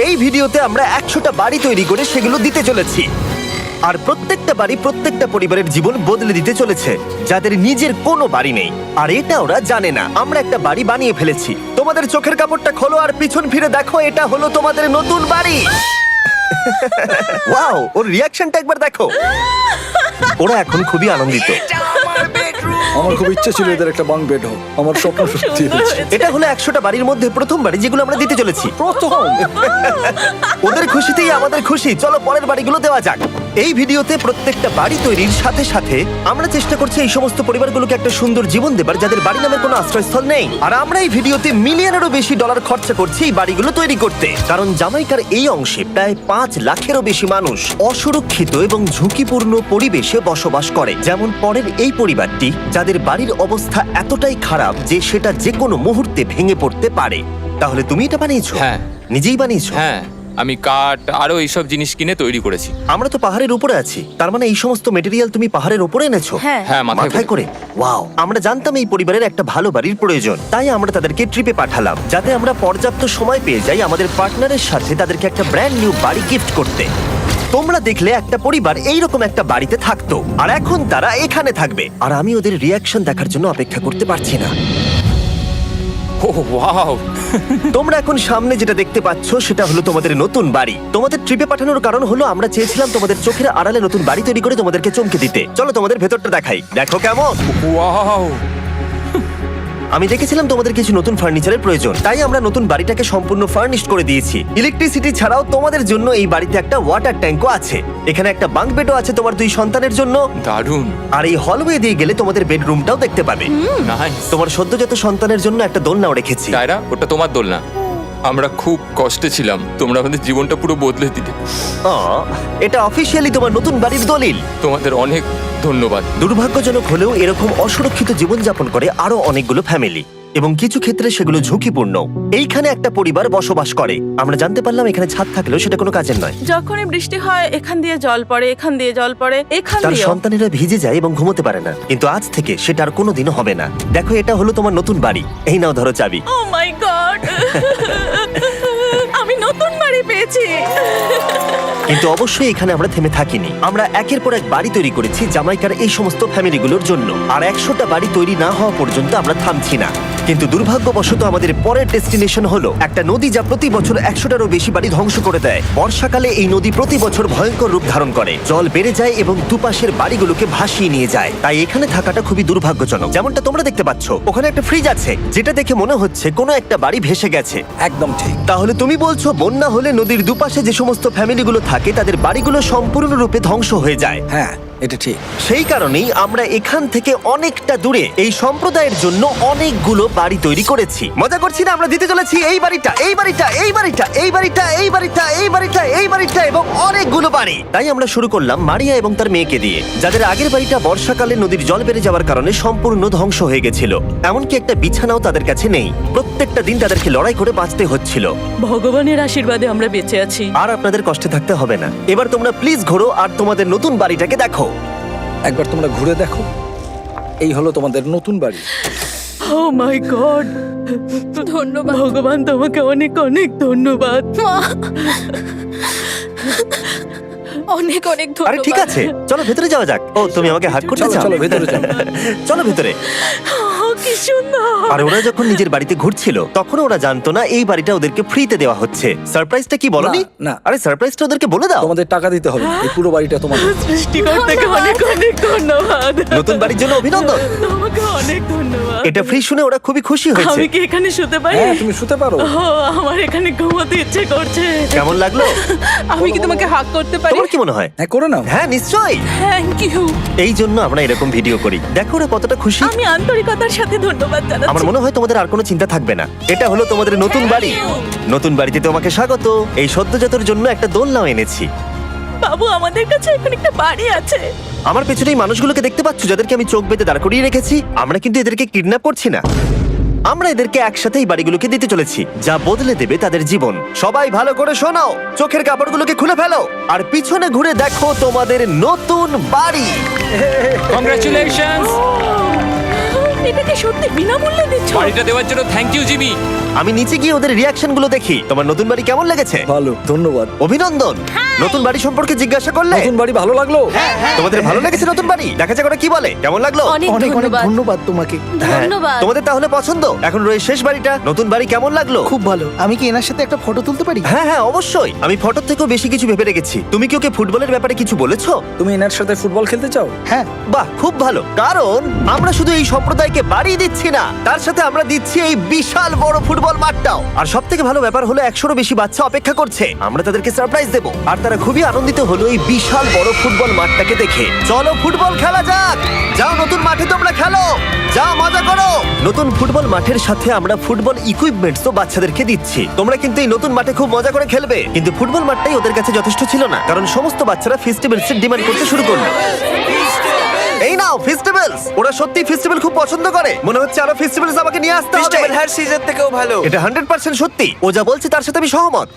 এই ভিডিওতে আমরা 100টা বাড়ি তৈরি করে সেগুলো দিতে চলেছি। আর প্রত্যেকটা বাড়ি প্রত্যেকটা পরিবারের জীবন বদলে দিতে চলেছে যাদের নিজের কোনো বাড়ি নেই। আর এটা ওরা জানে না। আমরা একটা বাড়ি বানিয়ে ফেলেছি। তোমাদের চোখের কাপড়টা খোলো আর পিছন ফিরে দেখো, এটা হলো তোমাদের নতুন বাড়ি। ওয়াও, ওর রিয়াকশনটা একবার দেখো। ওরা এখন খুবই আনন্দিত। আমার খুব ইচ্ছে ছিল এদের একটা বাঙ্ক বেড হোক, আমার স্বপ্ন সত্যি হয়েছে। এটা হলো 100টা বাড়ির মধ্যে প্রথম বাড়ি যেগুলো আমরা দিতে চলেছি। প্রথম ওদের খুশিতেই আমাদের খুশি। চলো পরের বাড়িগুলো দেওয়া যাক। এই ভিডিওতে প্রত্যেকটা বাড়ি তৈরির সাথে সাথে আমরা চেষ্টা করছি এই সমস্ত পরিবারগুলোকে একটা সুন্দর জীবন দেবার যাদের বাড়ি নামের কোনো আশ্রয়স্থল নেই। আর আমরা এই ভিডিওতে মিলিয়নেরও বেশি ডলার খরচা করছি এই বাড়িগুলো তৈরি করতে, কারণ জামাইকার এই অংশে প্রায় 5 লাখেরও বেশি মানুষ অসুরক্ষিত এবং ঝুঁকিপূর্ণ পরিবেশে বসবাস করে। যেমন পরের এই পরিবারটি, যাদের বাড়ির অবস্থা এতটাই খারাপ যে সেটা যে কোনো মুহূর্তে ভেঙে পড়তে পারে। তাহলে তুমি এটা বানিয়েছো? হ্যাঁ। নিজেই বানিয়েছো? হ্যাঁ, আমি কাঠ আরো এইসব জিনিস কিনে তৈরি করেছি। আমরা তো পাহাড়ের উপরে আছি, তার মানে এই সমস্ত মেটেরিয়াল তুমি পাহাড়ের উপরে এনেছো? হ্যাঁ। হ্যাঁ, মাথায় করে। ওয়াও, আমরা জানতাম এই পরিবারের একটা ভালো বাড়ির প্রয়োজন, তাই আমরা তাদেরকে ট্রিপে পাঠালাম যাতে আমরা পর্যাপ্ত সময় পেয়ে যাই আমাদের পার্টনারের সাথে তাদেরকে একটা ব্র্যান্ড নিউ বাড়ি গিফট করতে। তোমরা দেখলে একটা পরিবার এইরকম একটা বাড়িতে থাকতো, আর এখন তারা এখানে থাকবে। আর আমি ওদের রিয়াকশন দেখার জন্য অপেক্ষা করতে পারছি না। ও ওয়াও! তোমরা এখন সামনে যেটা দেখতে পাচ্ছ সেটা হলো তোমাদের নতুন বাড়ি। তোমাদের ট্রিপে পাঠানোর কারণ হলো আমরা চেয়েছিলাম তোমাদের চোখের আড়ালে নতুন বাড়ি তৈরি করে তোমাদেরকে চমকে দিতে। চলো তোমাদের ভেতরটা দেখাই, দেখো কেমন। ওয়াও! আমি দেখেছিলাম তোমাদের কিছু নতুন ফার্নিচারের প্রয়োজন, তাই আমরা নতুন বাড়িটাকে সম্পূর্ণ ফার্নিশড করে দিয়েছি। ইলেকট্রিসিটি ছাড়াও তোমাদের জন্য এই বাড়িতে একটা ওয়াটার ট্যাঙ্কও আছে। এখানে একটা বাঙ্ক বেডও আছে তোমার 2 সন্তানের জন্য। দারুণ! আর এই হলওয়ে দিয়ে গেলে তোমাদের বেডরুমটাও দেখতে পাবে। নাইস! তোমার সদ্যজাত সন্তানের জন্য একটা দোলনাও রেখেছি। টায়রা, ওটা তোমার দোলনা। আমরা খুব কষ্টে ছিলাম, তোমরা আমাদের জীবনটা পুরো বদলে দিলে। এটা অফিসিয়ালি তোমার নতুন বাড়ির দলিল। তোমাদের অনেক ধন্যবাদ। দুর্ভাগ্যজনক হলেও এরকম অসুরক্ষিত জীবনযাপন করে আরো অনেকগুলো ফ্যামিলি, এবং কিছু ক্ষেত্রে সেগুলো ঝুঁকিপূর্ণ। এইখানে একটা পরিবার বসবাস করে। আমরা জানতে পারলাম এখানে ছাদ থাকলেও সেটা কোনো কাজের নয়। যখনই বৃষ্টি হয় এখান দিয়ে জল পড়ে, এখান দিয়ে জল পড়ে, এখান তার দিয়ে। সন্তানেরা ভিজে যায় এবং ঘুমোতে পারে না, কিন্তু আজ থেকে সেটা আর কোনোদিনও হবে না। দেখো, এটা হলো তোমার নতুন বাড়ি। এই নাও, ধরো চাবি। ও মাই গড! আমি নতুন বাড়ি পেয়েছি। কিন্তু অবশ্যই এখানে আমরা থেমে থাকিনি। আমরা একের পর এক বাড়ি তৈরি করেছি জামাইকার এই সমস্ত ফ্যামিলিগুলোর জন্য। আর 100টা বাড়ি তৈরি না হওয়া পর্যন্ত আমরা থামছি না। কিন্তু দুর্ভাগ্যবশত আমাদের পরের ডেস্টিনেশন হলো একটা নদী যা প্রতি বছর 100টারও বেশি বাড়ি ধ্বংস করে দেয়। বর্ষাকালে এই নদী প্রতি বছর ভয়ঙ্কর রূপ ধারণ করে, জল বেড়ে যায় এবং দুপাশের বাড়িগুলোকে ভাসিয়ে নিয়ে যায়। তাই এখানে থাকাটা খুবই দুর্ভাগ্যজনক। যেমনটা তোমরা দেখতে পাচ্ছ, ওখানে একটা ফ্রিজ আছে যেটা দেখে মনে হচ্ছে কোনো একটা বাড়ি ভেসে গেছে। একদম ঠিক। তাহলে তুমি বলছো বন্যা হলে নদীর দুপাশে যে সমস্ত ফ্যামিলিগুলো থাকে তাদের বাড়িগুলো সম্পূর্ণরূপে ধ্বংস হয়ে যায়। হ্যাঁ, এটা ঠিক। সেই কারণেই আমরা এখান থেকে অনেকটা দূরে এই সম্প্রদায়ের জন্য অনেকগুলো বাড়ি তৈরি করেছি। মজা করছি না? আমরা দিতে চলেছি এই বাড়িটা, এই বাড়িটা, এই বাড়িটা, এই বাড়িটা, এই বাড়িটা, এই বাড়িটা, এই বাড়িটা এবং অনেকগুলো বাড়ি। তাই আমরা শুরু করলাম মারিয়া এবং তার মেয়েকে দিয়ে, যাদের আগের বাড়িটা বর্ষাকালে নদীর জল বেড়ে যাওয়ার কারণে সম্পূর্ণ ধ্বংস হয়ে গেছিল। এমনকি একটা বিছানাও তাদের কাছে নেই। প্রত্যেকটা দিন তাদেরকে লড়াই করে বাঁচতে হচ্ছিল। ভগবানের আশীর্বাদে আমরা বেঁচে আছি। আর আপনাদের কষ্টে থাকতে হবে না। এবার তোমরা প্লিজ ঘোরো আর তোমাদের নতুন বাড়িটাকে দেখো। একবার তোমরা ঘুরে দেখো, এই হলো তোমাদের নতুন বাড়ি। ও মাই গড! ধন্যবাদ ভগবান, তোমাকে অনেক অনেক ধন্যবাদ। অনেক অনেক আরে ধন্যবাদ। ঠিক আছে, চলো ভেতরে যাওয়া যাক। ও, তুমি আমাকে হাত করতে চলো চাও? চলো ভেতরে যাও। চলো ভেতরে। ও, কি সুন্দর! আর ওরা যখন নিজের বাড়িতে ঘুরছিল তখন ওরা জানতো না এই বাড়িটা ওদেরকে ফ্রিতে দেওয়া হচ্ছে। সারপ্রাইজটা কি বলনি? না, না। আরে সারপ্রাইজটা ওদেরকে বলে দাও। তোমাদের টাকা দিতে হবে না, এই পুরো বাড়িটা তোমাদের। সৃষ্টিকর্তাকে অনেক অনেক ধন্যবাদ। নতুন বাড়ির জন্য অভিনন্দন। তোমাকে অনেক ধন্যবাদ। এটা ফ্রি শুনে ওরা খুবই খুশি হয়েছে। আমি কি এখানে শুতে পারি? হ্যাঁ, তুমি শুতে পারো। ও, আমার এখানে ঘুমোতে ইচ্ছে করছে। কেমন লাগলো? আমি কি তোমাকে হাগ করতে পারি? তোমার কি মনে হয়? হ্যাঁ, করে নাও। হ্যাঁ, নিশ্চয়ই। Thank you. এই জন্য আমরা এরকম ভিডিও করি। দেখো ওরা কতটা খুশি। আমি আন্তরিকতার সাথে ধন্যবাদ জানাচ্ছি। আমার মনে হয় তোমাদের আর কোনো চিন্তা থাকবে না। এটা হলো তোমাদের নতুন বাড়ি। নতুন বাড়িতে তোমাকে স্বাগত। এই সদ্যজাতর জন্য একটা দোলনাও এনেছি। বাবু, আমাদের কাছে এখন একটা বাড়ি আছে। আমার পেছনে এই মানুষগুলোকে দেখতে পাচ্ছ যাদেরকে আমি চোখ বেঁধে দাঁড় করিয়ে রেখেছি? আমরা কিন্তু এদেরকে কিডন্যাপ করছি না। আমরা এদেরকে একসাথে এই বাড়িগুলোকে দিতে চলেছি, যা বদলে দেবে তাদের জীবন। সবাই ভালো করে শোনাও, চোখের কাপড়গুলোকে খুলে ফেলো আর পিছনে ঘুরে দেখো তোমাদের নতুন বাড়ি। কংগ্রাচুলেশনস! এটাকে সত্যি বিনামূল্যে দিচ্ছ? বাড়িটা দেওয়ার জন্য থ্যাংক ইউ জিমি। আমি নিচে গিয়ে ওদের রিয়াকশন গুলো দেখি। তোমার নতুন বাড়ি কেমন লেগেছে? ভালো, ধন্যবাদ। অভিনন্দন। নতুন বাড়ি সম্পর্কে জিজ্ঞাসা করলে? নতুন বাড়ি ভালো লাগলো? তোমাদের ভালো লেগেছে নতুন বাড়ি? দেখা যাক ওরা কি বলে। কেমন লাগলো? অনেক অনেক অনেক ধন্যবাদ। ধন্যবাদ তোমাকে। হ্যাঁ, ধন্যবাদ। তোমাদের তাহলে পছন্দ? এখন রয়েছে শেষ বাড়িটা। নতুন বাড়ি কেমন লাগলো? খুব ভালো। আমি কি এনার সাথে একটা ফটো তুলতে পারি? হ্যাঁ হ্যাঁ অবশ্যই। আমি ফটোর থেকেও বেশি কিছু ভেবে রেখেছি। তুমি কি ওকে ফুটবলের ব্যাপারে কিছু বলেছো? তুমি এনার সাথে ফুটবল খেলতে চাও? হ্যাঁ। বাহ, খুব ভালো। কারণ আমরা শুধু এই সম্প্রদায়কে বাড়ি দিচ্ছি না, তার সাথে আমরা দিচ্ছি এই বিশাল বড় ফুটবল মাঠটাও। আর সব থেকে ভালো ব্যাপার হলো 100-রও বেশি বাচ্চা অপেক্ষা করছে। আমরা তাদেরকে সারপ্রাইজ দেবো, আর তারা খুবই আনন্দিত হলো এই বিশাল বড় ফুটবল মাঠটাকে দেখে। চলো ফুটবল খেলা যাক। যাও নতুন মাঠে তোমরা খেলো, যাও মজা করো। নতুন ফুটবল মাঠের সাথে আমরা ফুটবল ইকুইপমেন্টসও বাচ্চাদেরকে দিচ্ছি। তোমরা কিন্তু এই নতুন মাঠে খুব মজা করে খেলবে। কিন্তু ফুটবল মাঠটাই ওদের কাছে যথেষ্ট ছিল না, কারণ সমস্ত বাচ্চারা ফেস্টিভ্যালসের ডিমান্ড করতে শুরু করলো। এই নাও ফেস্টিভ্যালস। ওরা সত্যি ফেস্টিভ্যাল খুব পছন্দ করে। মনে হচ্ছে আরো ফেস্টিভ্যালস আমাকে নিয়ে আসতে হবে। হার সিজন থেকেও ভালো। এটা 100% সত্যি। ও যা বলছে তার সাথে আমি সহমত।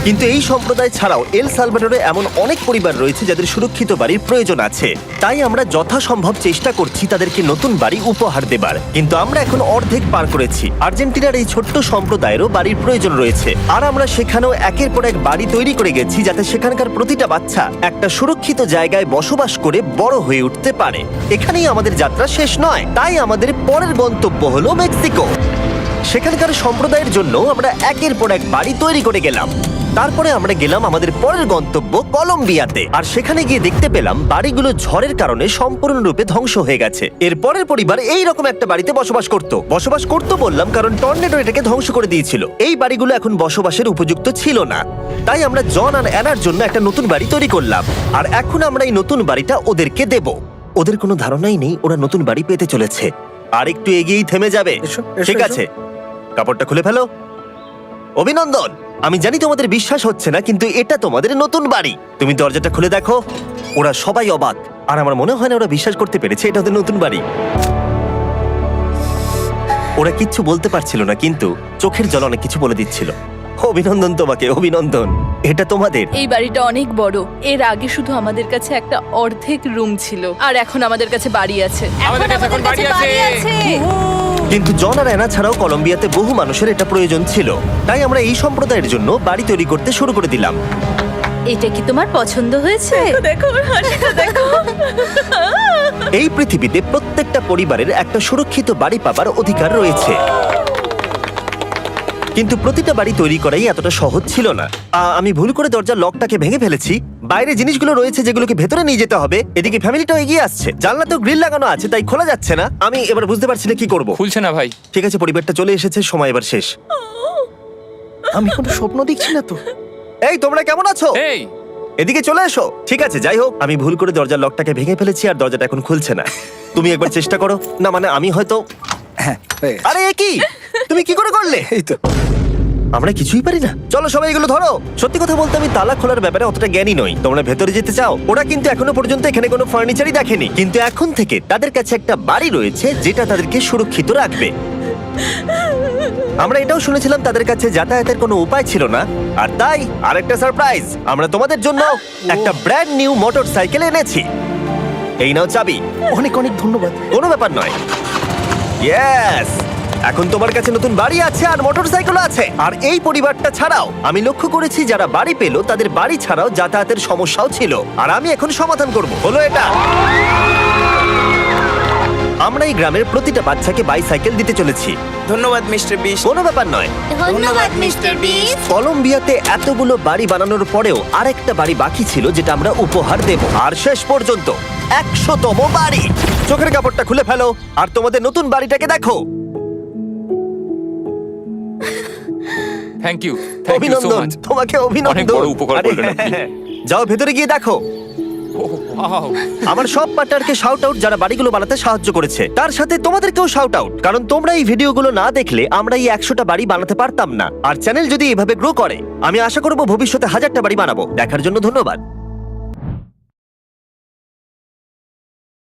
কিন্তু এই সম্প্রদায় ছাড়াও এল সালভাডোরে এমন অনেক পরিবার রয়েছে যাদের সুরক্ষিত বাড়ির প্রয়োজন আছে। তাই আমরা যথাসম্ভব চেষ্টা করছি তাদেরকে নতুন বাড়ি উপহার দেবার। কিন্তু আমরা এখন অর্ধেক পার করেছি। আর্জেন্টিনার এই ছোট্ট সম্প্রদায়েরও বাড়ির প্রয়োজন রয়েছে, আর আমরা সেখানেও একের পর এক বাড়ি তৈরি করে গেছি যাতে সেখানকার প্রতিটা বাচ্চা একটা সুরক্ষিত জায়গায় বসবাস করে বড় হয়ে উঠতে পারে। এখানেই আমাদের যাত্রা শেষ নয়, তাই আমাদের পরের গন্তব্য হলো মেক্সিকো। সেখানকার সম্প্রদায়ের জন্য আমরা একের পর এক বাড়ি তৈরি করে গেলাম। তারপরে আমরা গেলাম আমাদের পরের গন্তব্য কলম্বিয়াতে, আর সেখানে গিয়ে দেখতে পেলাম বাড়িগুলো ঝড়ের কারণে সম্পূর্ণরূপে ধ্বংস হয়ে গেছে। এর পরের পরিবার এই রকম একটা বাড়িতে বসবাস করত বললাম কারণ টর্নেডো এটাকে ধ্বংস করে দিয়েছিল। এই বাড়িগুলো এখন বসবাসের উপযুক্ত ছিল না, তাই আমরা জন আর অ্যানার জন্য একটা নতুন বাড়ি তৈরি করলাম। আর এখন আমরা এই নতুন বাড়িটা ওদেরকে দেব। ওদের কোনো ধারণাই নেই ওরা নতুন বাড়ি পেতে চলেছে। আর একটু এগিয়েই থেমে যাবে। এসো, এসো, ঠিক এসো। আছে, কাপড়টা খুলে ফেলো। অভিনন্দন। আমি জানি তোমাদের বিশ্বাস হচ্ছে না, কিন্তু এটা তোমাদের নতুন বাড়ি। তুমি দরজাটা খুলে দেখো। ওরা সবাই অবাক, আর আমার মনে হয় না ওরা বিশ্বাস করতে পেরেছে এটা ওদের নতুন বাড়ি। ওরা কিচ্ছু বলতে পারছিল না, কিন্তু চোখের জল অনেক কিছু বলে দিচ্ছিল। অভিনন্দন তোমাকে, অভিনন্দন। এটা তোমাদের। এই বাড়িটা অনেক বড়। এর আগে শুধু আমাদের কাছে একটা অর্ধেক রুম ছিল, আর এখন আমাদের কাছে বাড়ি আছে। আমাদের কাছে এখন বাড়ি আছে। কিন্তু জন আর অ্যানা ছাড়াও কলম্বিয়াতে বহু মানুষের এটা প্রয়োজন ছিল, তাই আমরা এই সম্প্রদায়ের জন্য বাড়ি তৈরি করতে শুরু করে দিলাম। এটা কি তোমার পছন্দ হয়েছে? দেখো ওর হাসিটা দেখো। এই পৃথিবীতে প্রত্যেকটা পরিবারের একটা সুরক্ষিত বাড়ি পাবার অধিকার রয়েছে, কিন্তু প্রতিটা বাড়ি তৈরি করাই এতটা সহজ ছিল না। আমি ভুল করে দরজার লকটাকে ভেঙে ফেলেছি। বাইরে জিনিসগুলো রয়েছে যেগুলোকে ভেতরে নিয়ে যেতে হবে। এদিকে ফ্যামিলিটাও এগিয়ে আসছে। জানলাতেও গ্রিল লাগানো আছে, তাই খোলা যাচ্ছে না। আমি এবার বুঝতে পারছি না কি করব। খুলছে না ভাই। ঠিক আছে, পরিবারটা চলে এসেছে, সময় এবার শেষ। আমি কোনো স্বপ্ন দেখছি না তো। এই তোমরা কেমন আছো? এই এদিকে চলে এসো। ঠিক আছে, যাই হোক, আমি ভুল করে দরজার লকটাকে ভেঙে ফেলেছি আর দরজাটা এখন খুলছে না। তুমি একবার চেষ্টা করো না। মানে আমি হয়তো। হ্যাঁ, হয়ে গেছে। আরে এ কি, তুমি কি করে করলে? এই তো। আমরা কিছুই পারি না। চলো সবাই এগুলো ধরো। সত্যি কথা বলতে আমি তালা খোলার ব্যাপারে অতটা জ্ঞানী নই। তোমরা ভেতরে যেতে চাও? ওরা কিন্তু এখনো পর্যন্ত এখানে কোনো ফার্নিচারই দেখেনি, কিন্তু এখন থেকে তাদের কাছে একটা বাড়ি রয়েছে যেটা তাদেরকে সুরক্ষিত রাখবে। আমরা এটাও শুনেছিলাম তাদের কাছে যাতায়াতের কোনো উপায় ছিল না, আর তাই আরেকটা সারপ্রাইজ, আমরা তোমাদের জন্য একটা ব্র্যান্ড নিউ মোটরসাইকেল এনেছি। এই নাও চাবি। অনেক অনেক ধন্যবাদ। কোনো ব্যাপার নয়। ইয়েস, এখন তোমার কাছে নতুন বাড়ি আছে আর মোটরসাইকেল আছে। আর এই পরিবারটা ছাড়াও আমি লক্ষ্য করেছি যারা বাড়ি পেল তাদের বাড়ি ছাড়াও যাতায়াতের সমস্যাও ছিল, আর আমি এখন সমাধান করব। হলো এটা। আমরা এই গ্রামের প্রতিটা বাচ্চাকে বাইসাইকেল দিতে চলেছি। ধন্যবাদ মিস্টার বিস্ট। কোনো ব্যাপার নয়। ধন্যবাদ মিস্টার বিস্ট। কলম্বিয়াতে এতগুলো বাড়ি বানানোর পরেও আরেকটা বাড়ি বাকি ছিল যেটা আমরা উপহার দেব। আর শেষ পর্যন্ত 100তম বাড়ি। চোখের কাপড়টা খুলে ফেলো আর তোমাদের নতুন বাড়িটাকে দেখো। থ্যাংক ইউ সো অভিনন্দন মাচ। তোমাকে, অনেক অভিনন্দন। বড় উপকার আরে, করলেন আপনি। যাও ভেতরে গিয়ে দেখো। ওয়াও। আমার সব পার্টনারকে শাউট আউট যারা বাড়িগুলো বানাতে সাহায্য করেছে। তার সাথে তোমাদেরকেও শাউট আউট, কারণ তোমরা এই ভিডিওগুলো না দেখলে আমরা এই 100টা বাড়ি বানাতে পারতাম না। আর চ্যানেল যদি এভাবে গ্রো করে, আমি আশা করব ভবিষ্যতে 1000টা বাড়ি বানাবো। দেখার জন্য ধন্যবাদ।